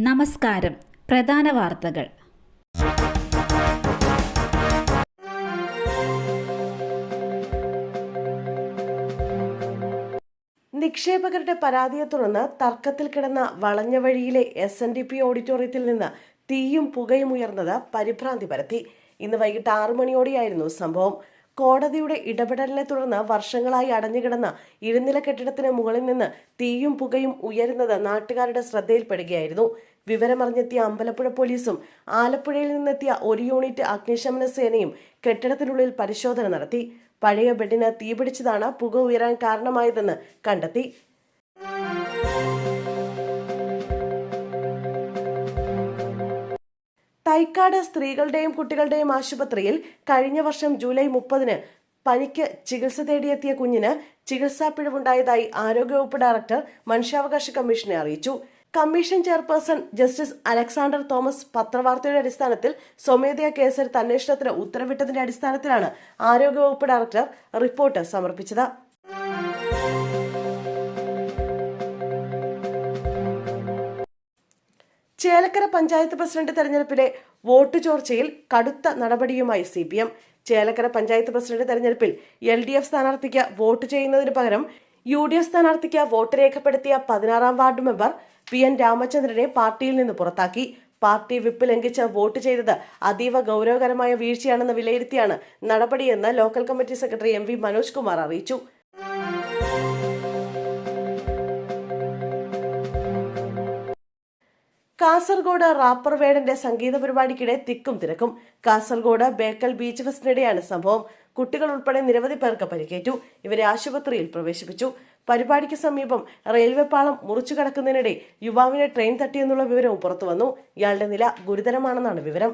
നമസ്കാരം. പ്രധാന വാർത്തകൾ. നിക്ഷേപകരുടെ പരാതിയെ തുടർന്ന് തർക്കത്തിൽ കിടന്ന വളഞ്ഞ വഴിയിലെ SNDP ഓഡിറ്റോറിയത്തിൽ നിന്ന് തീയും പുകയും ഉയർന്നത് പരിഭ്രാന്തി പരത്തി. ഇന്ന് വൈകിട്ട് 6 മണിയോടെയായിരുന്നു സംഭവം. കോടതിയുടെ ഇടപെടലിനെ തുടർന്ന് വർഷങ്ങളായി അടഞ്ഞുകിടന്ന ഇരുനില കെട്ടിടത്തിന് മുകളിൽ നിന്ന് തീയും പുകയും ഉയരുന്നത് നാട്ടുകാരുടെ ശ്രദ്ധയിൽപ്പെടുകയായിരുന്നു. വിവരമറിഞ്ഞെത്തിയ അമ്പലപ്പുഴ പോലീസും ആലപ്പുഴയിൽ നിന്നെത്തിയ ഒരു യൂണിറ്റ് അഗ്നിശമന സേനയും കെട്ടിടത്തിനുള്ളിൽ പരിശോധന നടത്തി. പഴയ ബെഡിന് തീപിടിച്ചതാണ് പുക ഉയരാൻ കാരണമായതെന്ന് കണ്ടെത്തി. തൈക്കാട് സ്ത്രീകളുടെയും കുട്ടികളുടെയും ആശുപത്രിയിൽ കഴിഞ്ഞ വർഷം ജൂലൈ 30-ന് പനിക്ക് ചികിത്സ തേടിയെത്തിയ കുഞ്ഞിന് ചികിത്സാ പിഴവുണ്ടായതായി ആരോഗ്യവകുപ്പ് ഡയറക്ടർ മനുഷ്യാവകാശ കമ്മീഷനെ അറിയിച്ചു. Commission chairperson justice Alexander Thomas പത്രവാർത്തയുടെ അടിസ്ഥാനത്തിൽ സ്വമേധയാ കേസെടുത്ത് അന്വേഷണത്തിന് ഉത്തരവിട്ടതിന്റെ അടിസ്ഥാനത്തിലാണ് ആരോഗ്യവകുപ്പ് ഡയറക്ടർ റിപ്പോർട്ട് സമർപ്പിച്ചത്. ചേലക്കര പഞ്ചായത്ത് പ്രസിഡന്റ് തെരഞ്ഞെടുപ്പിലെ വോട്ട് ചോർച്ചയിൽ കടുത്ത നടപടിയുമായി CPM. ചേലക്കര പഞ്ചായത്ത് പ്രസിഡന്റ് തെരഞ്ഞെടുപ്പിൽ LDF സ്ഥാനാർത്ഥിക്ക് വോട്ട് ചെയ്യുന്നതിന് പകരം UDF സ്ഥാനാർത്ഥിക്ക് വോട്ട് രേഖപ്പെടുത്തിയ 16-ാം വാർഡ് മെമ്പർ PN രാമചന്ദ്രനെ പാർട്ടിയിൽ നിന്ന് പുറത്താക്കി. പാർട്ടി വിപ്പ് ലംഘിച്ച് വോട്ട് ചെയ്തത് അതീവ ഗൗരവകരമായ വീഴ്ചയാണെന്ന് വിലയിരുത്തിയാണ് നടപടിയെന്ന് local committee secretary MV Manoj Kumar അറിയിച്ചു. കാസർഗോഡ് റാപ്പർ വേടന്റെ സംഗീത പരിപാടിക്കിടെ തിക്കും തിരക്കും. കാസർഗോഡ് ബേക്കൽ ബീച്ച് ഫെസ്റ്റിനിടെയാണ് സംഭവം. കുട്ടികൾ ഉൾപ്പെടെ നിരവധി പേർക്ക് പരിക്കേറ്റു. ഇവരെ ആശുപത്രിയിൽ പ്രവേശിപ്പിച്ചു. പരിപാടിക്ക് സമീപം റെയിൽവേ പാളം മുറിച്ചു കടക്കുന്നതിനിടെ യുവാവിനെ ട്രെയിൻ തട്ടിയെന്നുള്ള വിവരവും പുറത്തുവന്നു. ഇയാളുടെ നില ഗുരുതരമാണെന്നാണ് വിവരം.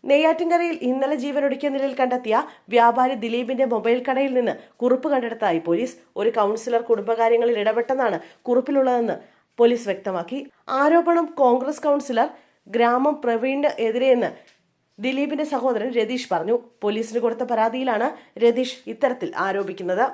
നെയ്യാറ്റിൻകരയിൽ ഇന്നലെ ജീവനൊടുക്കിയ നിലയിൽ കണ്ടെത്തിയ വ്യാപാരി ദിലീപിന്റെ മൊബൈൽ കടയിൽ നിന്ന് കുറിപ്പ് കണ്ടെടുത്തായി പോലീസ്. ഒരു കൗൺസിലർ കുടുംബകാര്യങ്ങളിൽ ഇടപെട്ടെന്നാണ് കുറിപ്പിലുള്ളതെന്ന് പോലീസ് വ്യക്തമാക്കി. ആരോപണം കോൺഗ്രസ് കൗൺസിലർ ഗ്രാമം പ്രവീണിന് എതിരെയെന്ന് ദിലീപിന്റെ സഹോദരൻ രതീഷ് പറഞ്ഞു. പോലീസിന് കൊടുത്ത പരാതിയിലാണ് രതീഷ് ഇത്തരത്തിൽ ആരോപിക്കുന്നത്.